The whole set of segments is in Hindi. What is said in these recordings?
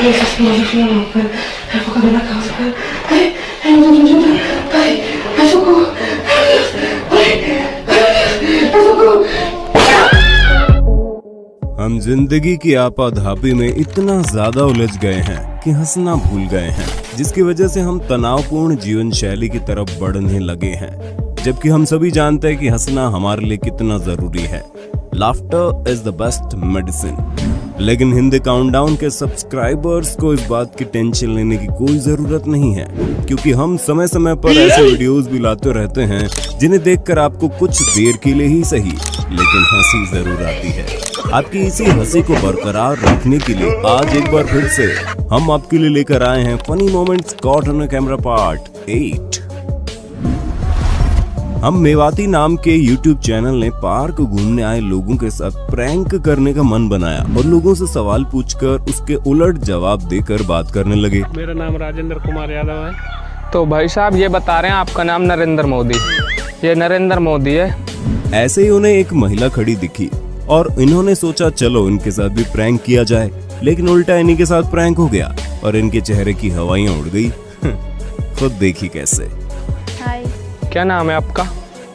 हम जिंदगी की आपाधापी में इतना ज्यादा उलझ गए हैं कि हंसना भूल गए हैं, जिसकी वजह से हम तनावपूर्ण जीवन शैली की तरफ बढ़ने लगे हैं, जबकि हम सभी जानते हैं कि हंसना हमारे लिए कितना जरूरी है। Laughter is the best medicine. लेकिन हिंदी काउंटडाउन के सब्सक्राइबर्स को इस बात की टेंशन लेने की कोई जरूरत नहीं है, क्योंकि हम समय समय पर ऐसे वीडियोस भी लाते रहते हैं जिन्हें देखकर आपको कुछ देर के लिए ही सही लेकिन हंसी जरूर आती है। आपकी इसी हंसी को बरकरार रखने के लिए आज एक बार फिर से हम आपके लिए लेकर आए हैं funny moments caught on camera part 8। हम मेवाती नाम के YouTube चैनल ने पार्क घूमने आए लोगों के साथ प्रैंक करने का मन बनाया और लोगों से सवाल पूछकर उसके उलट जवाब देकर बात करने लगे। मेरा नाम राजेंद्र कुमार यादव है। तो भाई साहब ये बता रहे हैं आपका नाम नरेंद्र मोदी, ये नरेंद्र मोदी है। ऐसे ही उन्हें एक महिला खड़ी दिखी और इन्होंने सोचा चलो इनके साथ भी प्रैंक किया जाए, लेकिन उल्टा इन्हीं के साथ प्रैंक हो गया और इनके चेहरे की हवाइयां उड़ गई। खुद देखी कैसे। क्या नाम है आपका?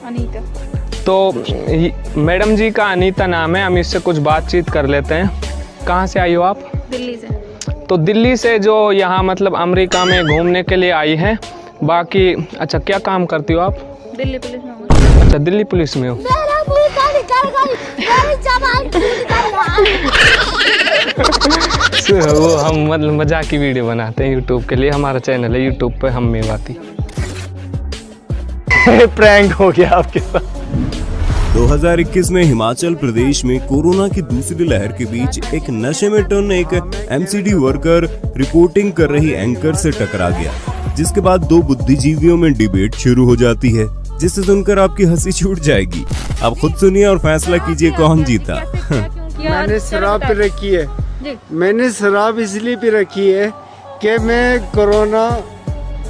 अनीता। तो मैडम जी का अनीता नाम है, हम इससे कुछ बातचीत कर लेते हैं। कहाँ से आई हो आप? दिल्ली से। तो दिल्ली से जो यहाँ मतलब अमेरिका में घूमने के लिए आई हैं। बाकी अच्छा क्या काम करती हो आप? दिल्ली पुलिस में हूँ। अच्छा दिल्ली पुलिस में हो। वो हम मतलब मजाक की वीडियो बनाते हैं यूट्यूब के लिए, हमारा चैनल है यूट्यूब पे हम मेवाती। प्रैंक हो गया आपके साथ। 2021 में हिमाचल प्रदेश में कोरोना की दूसरी लहर के बीच एक नशे में टन एक MCD वर्कर रिपोर्टिंग कर रही एंकर से टकरा गया, जिसके बाद दो बुद्धिजीवियों में डिबेट शुरू हो जाती है, जिसे सुनकर आपकी हंसी छूट जाएगी। आप खुद सुनिए और फैसला कीजिए कौन जीता। मैंने शराब पी रखी है। मैंने शराब इसलिए पी रखी है कि मैं कोरोना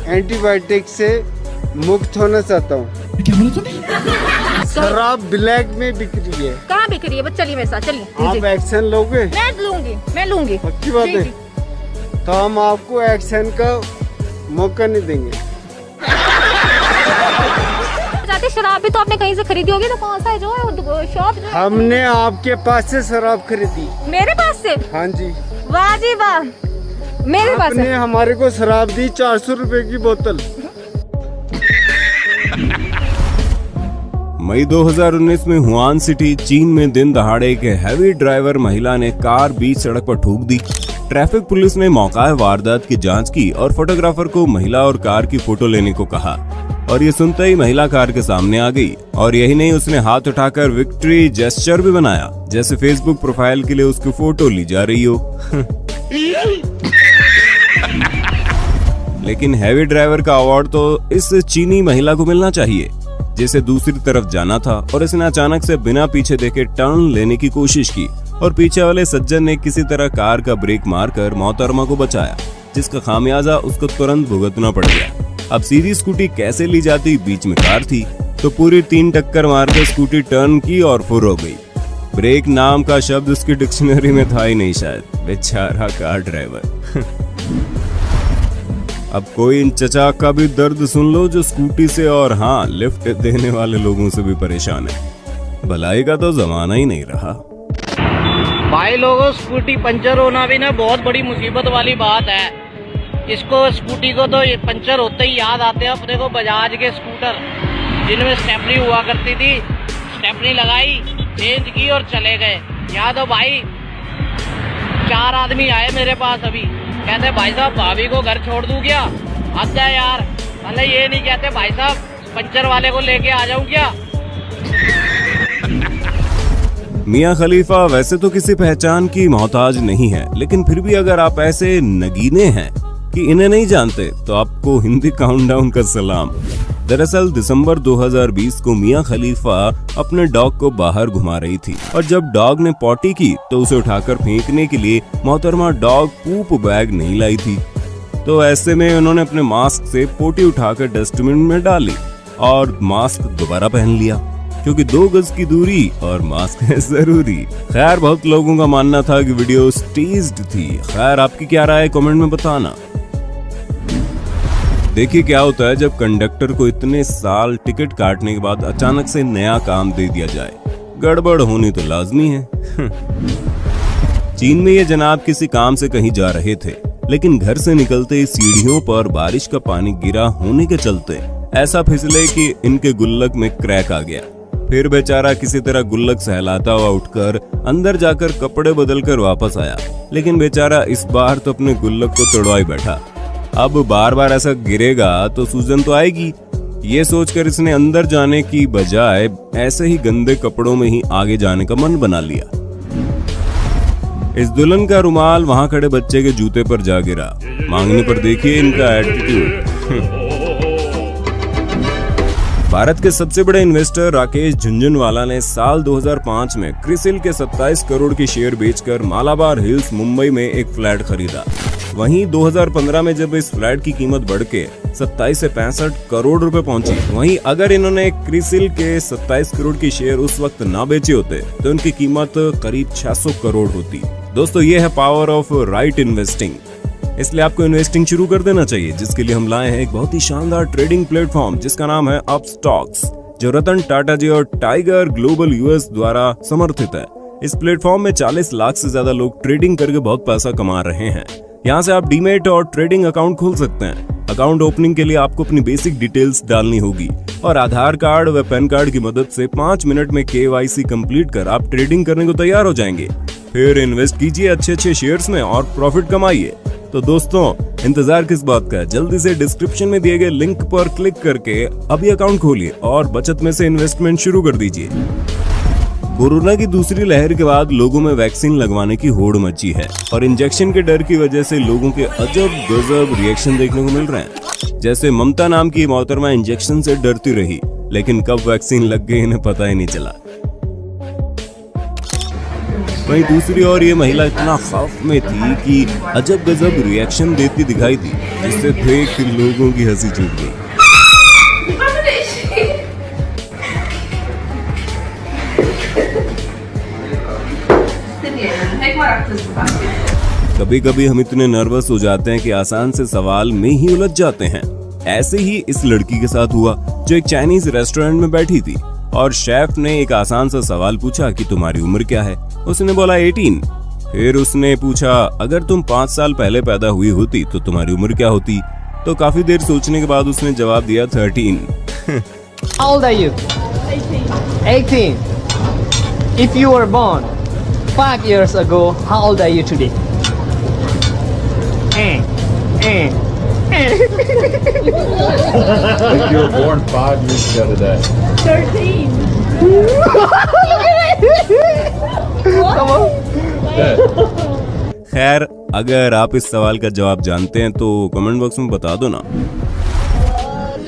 एंटीबायोटिक से मुक्त होना चाहता हूँ। क्या बोला तूने? शराब ब्लैक में बिक रही है। कहाँ बिक रही है? बस चलिए मेरे साथ चलिए। आप एक्शन लोगे? मैं लूंगी। पक्की बात है? तो हम आपको एक्शन का मौका नहीं देंगे। शराब भी तो आपने कहीं से खरीदी होगी, तो कौन सा है जो है शॉप? हमने आपके पास से शराब खरीदी। मेरे पास से? हाँ जी। वाह जी वाह, मेरे पास आपने हमारे को शराब दी 400 रुपए की बोतल। मई 2019 में हुआन सिटी चीन में दिन दहाड़े एक हैवी ड्राइवर महिला ने कार बीच सड़क पर ठोक दी। ट्रैफिक पुलिस ने मौका वारदात की जांच की और फोटोग्राफर को महिला और कार की फोटो लेने को कहा, और ये सुनते ही महिला कार के सामने आ गई। और यही नहीं, उसने हाथ उठाकर विक्ट्री जेस्चर भी बनाया, जैसे फेसबुक प्रोफाइल के लिए उसकी फोटो ली जा रही हो। लेकिन हैवी ड्राइवर का अवार्ड तो इस चीनी महिला को मिलना चाहिए, जिसे दूसरी तरफ जाना था और इसने अचानक से बिना पीछे देखे टर्न लेने की कोशिश की और पीछे वाले सज्जन ने किसी तरह कार का ब्रेक मारकर मोहतरमा को बचाया, जिसका खामियाजा उसको तुरंत भुगतना पड़ गया। अब सीधी स्कूटी कैसे ली जाती, बीच में कार थी, तो पूरी 3 टक्कर मारकर स्कूटी टर्न की और फुर हो गई। ब्रेक नाम का शब्द उसकी डिक्शनरी में था ही नहीं शायद। बेचारा कार ड्राइवर। अब कोई इन चचा का भी दर्द सुन लो जो स्कूटी से और हाँ लिफ्ट देने वाले लोगों से भी परेशान है। भलाई का तो जमाना ही नहीं रहा। भाई लोगों, स्कूटी पंचर होना भी ना बहुत बड़ी मुसीबत वाली बात है। इसको स्कूटी को तो पंचर होते ही याद आते हैं अपने को बजाज के स्कूटर, जिनमें स्टेपनी हुआ करती थी। स्टेपनी लगाई, चेंज की और चले गए। यहाँ तो भाई 4 आदमी आए मेरे पास अभी, कहते भाई साहब भाभी को घर छोड़ दूं क्या? हद है यार। मतलब ये नहीं कहते भाई साहब पंचर वाले को लेके आ जाऊं क्या? मियां खलीफा वैसे तो किसी पहचान की मोहताज नहीं है, लेकिन फिर भी अगर आप ऐसे नगीने हैं कि इन्हें नहीं जानते तो आपको हिंदी काउंटडाउन का सलाम। दरअसल दिसंबर 2020 को मियां खलीफा अपने डॉग को बाहर घुमा रही थी और जब डॉग ने पॉटी की तो उसे उठाकर फेंकने के लिए मोहतरमा डॉग पूप बैग नहीं लाई थी। तो ऐसे में उन्होंने अपने मास्क से पोटी उठाकर डस्टबिन में डाली और मास्क दोबारा पहन लिया। क्योंकि 2 गज की दूरी और मास्क है जरूरी। खैर, बहुत लोगों का मानना था कि वीडियो स्टेज्ड थी। खैर, आपकी क्या राय है कमेंट में बताना। देखिए क्या होता है जब कंडक्टर को इतने साल टिकट काटने के बाद अचानक से नया काम दे दिया जाए। गड़बड़ होनी तो लाजमी है। चीन में ये जनाब किसी काम से कहीं जा रहे थे, लेकिन घर से निकलते सीढ़ियों पर बारिश का पानी गिरा होने के चलते ऐसा फिसले कि इनके गुल्लक में क्रैक आ गया। फिर बेचारा किसी तरह गुल्लक सहलाता हुआ उठकर अंदर जाकर कपड़े बदलकर वापस आया, लेकिन बेचारा इस बार तो अपने गुल्लक को तोड़वा ही बैठा। अब बार बार ऐसा गिरेगा तो सूजन तो आएगी। ये सोचकर इसने अंदर जाने की बजाय ऐसे ही गंदे कपड़ों में ही आगे जाने का मन बना लिया। इस दुल्हन का रुमाल वहां खड़े बच्चे के जूते पर जा गिरा। मांगने पर देखिए इनका एटीट्यूड। भारत के सबसे बड़े इन्वेस्टर राकेश झुनझुनवाला ने साल 2005 में क्रिसिल के 27 करोड़ के शेयर बेचकर मालाबार हिल्स मुंबई में एक फ्लैट खरीदा। वहीं 2015 में जब इस फ्लैट की कीमत बढ़ के 27 से 65 करोड़ रुपए पहुंची, वहीं अगर इन्होंने क्रिसिल के 27 करोड़ के शेयर उस वक्त ना बेचे होते तो इनकी कीमत करीब 600 करोड़ होती। दोस्तों, ये है पावर ऑफ राइट इन्वेस्टिंग। इसलिए आपको इन्वेस्टिंग शुरू कर देना चाहिए, जिसके लिए हम लाए हैं एक बहुत ही शानदार ट्रेडिंग प्लेटफॉर्म जिसका नाम है अपस्टॉक्स, जो रतन टाटा जी और टाइगर ग्लोबल यूएस द्वारा समर्थित है। इस प्लेटफॉर्म में 40 लाख से ज्यादा लोग ट्रेडिंग करके बहुत पैसा कमा रहे हैं। यहाँ से आप डीमेट और ट्रेडिंग अकाउंट खोल सकते हैं। अकाउंट ओपनिंग के लिए आपको अपनी बेसिक डिटेल्स डालनी होगी और आधार कार्ड व पैन कार्ड की मदद से 5 मिनट में KYC कंप्लीट कर आप ट्रेडिंग करने को तैयार हो जाएंगे। फिर इन्वेस्ट कीजिए अच्छे शेयर्स में और प्रॉफिट कमाइए। तो दोस्तों, इंतजार किस बात का है? जल्दी से डिस्क्रिप्शन में दिए गए लिंक पर क्लिक करके अभी अकाउंट खोलिए और बचत में से इन्वेस्टमेंट शुरू कर दीजिए। कोरोना की दूसरी लहर के बाद लोगों में वैक्सीन लगवाने की होड़ मची है और इंजेक्शन के डर की वजह से लोगों के अजब गजब रिएक्शन देखने को मिल रहे हैं। जैसे ममता नाम की मोहतरमा इंजेक्शन से डरती रही, लेकिन कब वैक्सीन लग गई इन्हें पता ही नहीं चला। वहीं दूसरी ओर ये महिला इतना खौफ में थी कि अजब गजब रिएक्शन देती दिखाई दी, जिससे देख के लोगों की हंसी छूट गई। कभी कभी हम इतने नर्वस हो जाते हैं कि आसान से सवाल में ही उलझ जाते हैं। ऐसे ही इस लड़की के साथ हुआ, जो एक चाइनीज रेस्टोरेंट में बैठी थी और शेफ ने एक आसान सा सवाल पूछा कि तुम्हारी उम्र क्या है। उसने बोला 18। फिर उसने पूछा अगर तुम 5 साल पहले पैदा हुई होती तो तुम्हारी उम्र क्या होती। तो काफी देर सोचने के बाद उसने जवाब दिया 13। How old are you? 18. If you were born 5 years ago, how old are you today? If you were born 5 years ago today. 13. Come on. खैर, अगर आप इस सवाल का जवाब जानते हैं तो कमेंट बॉक्स में बता दो ना।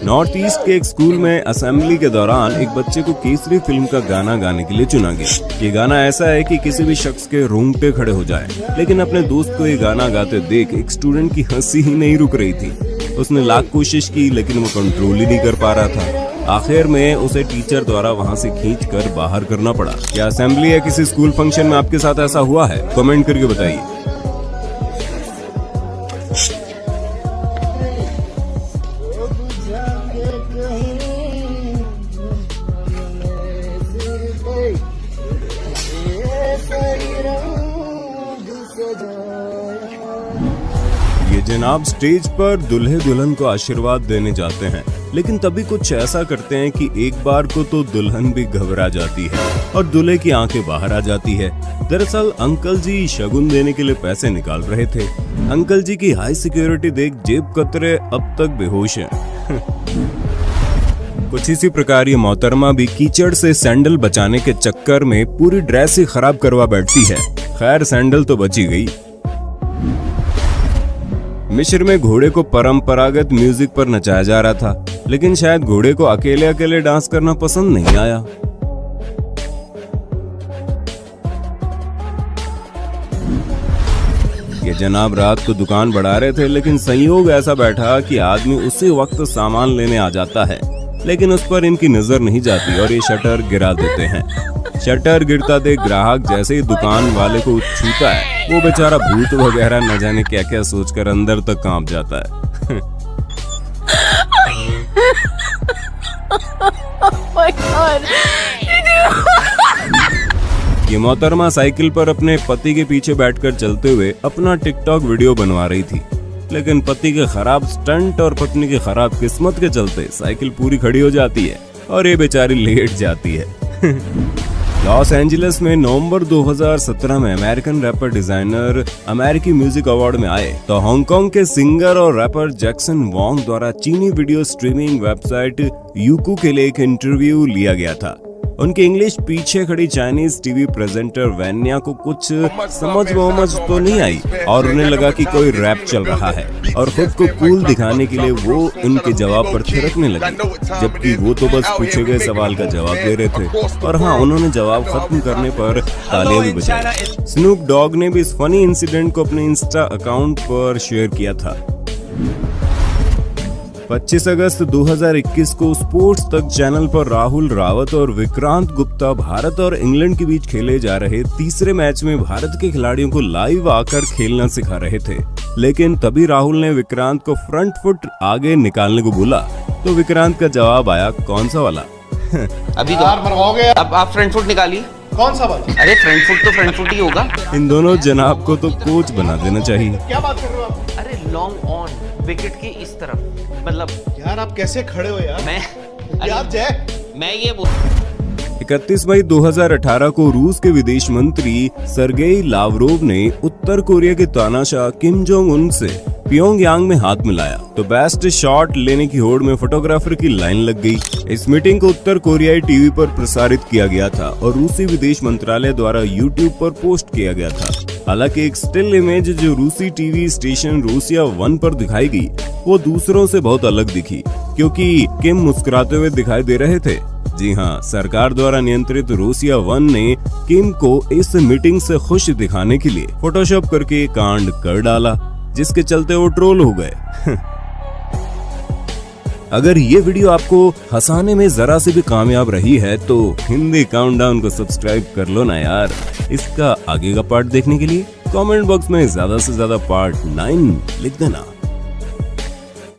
नॉर्थ ईस्ट के एक स्कूल में असेंबली के दौरान एक बच्चे को केसरी फिल्म का गाना गाने के लिए चुना गया। ये गाना ऐसा है कि किसी भी शख्स के रोंगटे खड़े हो जाए, लेकिन अपने दोस्त को ये गाना गाते देख एक स्टूडेंट की हंसी ही नहीं रुक रही थी। उसने लाख कोशिश की, लेकिन वो कंट्रोल ही नहीं कर पा रहा था। आखिर में उसे टीचर द्वारा वहाँ से खींच कर बाहर करना पड़ा। क्या असेंबली या किसी स्कूल फंक्शन में आपके साथ ऐसा हुआ है? कमेंट करके बताइए। ये जनाब स्टेज पर दूल्हे दुल्हन को आशीर्वाद देने जाते हैं, लेकिन तभी कुछ ऐसा करते हैं कि एक बार को तो दुल्हन भी घबरा जाती है और दूल्हे की आंखें बाहर आ जाती है। दरअसल अंकल जी शगुन देने के लिए पैसे निकाल रहे थे। अंकल जी की हाई सिक्योरिटी देख जेब कतरे अब तक बेहोश हैं। कुछ इसी प्रकार ये मोहतरमा भी कीचड़ से सैंडल बचाने के चक्कर में पूरी ड्रेस ही खराब करवा बैठती है। खैर, सैंडल तो बची गई। मिस्र में घोड़े को परंपरागत म्यूजिक पर नचाया जा रहा था, लेकिन शायद घोड़े को अकेले अकेले डांस करना पसंद नहीं आया। ये जनाब रात को दुकान बढ़ा रहे थे, लेकिन संयोग ऐसा बैठा कि आदमी उसी वक्त सामान लेने आ जाता है। लेकिन उस पर इनकी नजर नहीं जाती और ये शटर गिरा देते हैं। शटर गिरता देख ग्राहक जैसे ही दुकान वाले को छूता है, वो बेचारा भूत वगैरह न जाने क्या क्या सोचकर अंदर तक कांप जाता है। ये मोहतरमा साइकिल पर अपने पति के पीछे बैठकर चलते हुए अपना टिकटॉक वीडियो बनवा रही थी, लेकिन पति के खराब स्टंट और पत्नी की खराब किस्मत के चलते साइकिल पूरी खड़ी हो जाती है और ये बेचारी लेट जाती है। लॉस एंजलिस में नवंबर 2017 में अमेरिकन रैपर डिजाइनर अमेरिकी म्यूजिक अवार्ड में आए तो हांगकांग के सिंगर और रैपर जैक्सन वोंग द्वारा चीनी वीडियो स्ट्रीमिंग वेबसाइट यूकू के लिए एक इंटरव्यू लिया गया था। उनकी इंग्लिश पीछे खड़ी चाइनीज टीवी प्रेजेंटर वैन्या को कुछ समझ तो नहीं आई और उन्हें लगा कि कोई रैप चल रहा है और खुद को कूल दिखाने के लिए वो उनके जवाब पर थिरकने लगी, जबकि वो तो बस पूछे गए सवाल का जवाब दे रहे थे। और हाँ, उन्होंने जवाब खत्म करने पर तालियां भी बजाई। स्नूप डॉग ने भी इस फनी इंसिडेंट को अपने इंस्टा अकाउंट पर शेयर किया था। 25 अगस्त 2021 को स्पोर्ट्स तक चैनल पर राहुल रावत और विक्रांत गुप्ता भारत और इंग्लैंड के बीच खेले जा रहे तीसरे मैच में भारत के खिलाड़ियों को लाइव आकर खेलना सिखा रहे थे, लेकिन तभी राहुल ने विक्रांत को फ्रंट फुट आगे निकालने को बोला तो विक्रांत का जवाब आया, कौन सा वाला? अभी तो मरवाओगे। अब आप फ्रंट फुट निकालिए। कौन सा वाला? अरे फ्रंट फुट तो फ्रंट फुट ही होगा। इन दोनों जनाब को तो कोच बना देना चाहिए। क्या बात कर रहे हो आप? अरे लॉन्ग ऑन विकेट के इस तरफ, मतलब यार आप कैसे खड़े हो यार? मैं ये 31 मई 2018 को रूस के विदेश मंत्री सर्गेई लावरोव ने उत्तर कोरिया के तानाशाह किम जोंग उन से प्योंगयांग में हाथ मिलाया तो बेस्ट शॉट लेने की होड़ में फोटोग्राफर की लाइन लग गई। इस मीटिंग को उत्तर कोरियाई टीवी पर प्रसारित किया गया था और रूसी विदेश मंत्रालय द्वारा यूट्यूब पर पोस्ट किया गया था। हालांकि एक स्टिल इमेज जो रूसी टीवी स्टेशन रूसिया 1 पर दिखाई गई वो दूसरों से बहुत अलग दिखी, क्योंकि किम मुस्कुराते हुए दिखाई दे रहे थे। जी हाँ, सरकार द्वारा नियंत्रित रूसिया 1 ने किम को इस मीटिंग से खुश दिखाने के लिए फोटोशॉप करके कांड कर डाला, जिसके चलते वो ट्रोल हो गए। अगर ये वीडियो आपको हंसाने में जरा से भी कामयाब रही है तो हिंदी काउंटडाउन को सब्सक्राइब कर लो ना यार। इसका आगे का पार्ट देखने के लिए कमेंट बॉक्स में ज्यादा से ज्यादा पार्ट 9 लिख देना।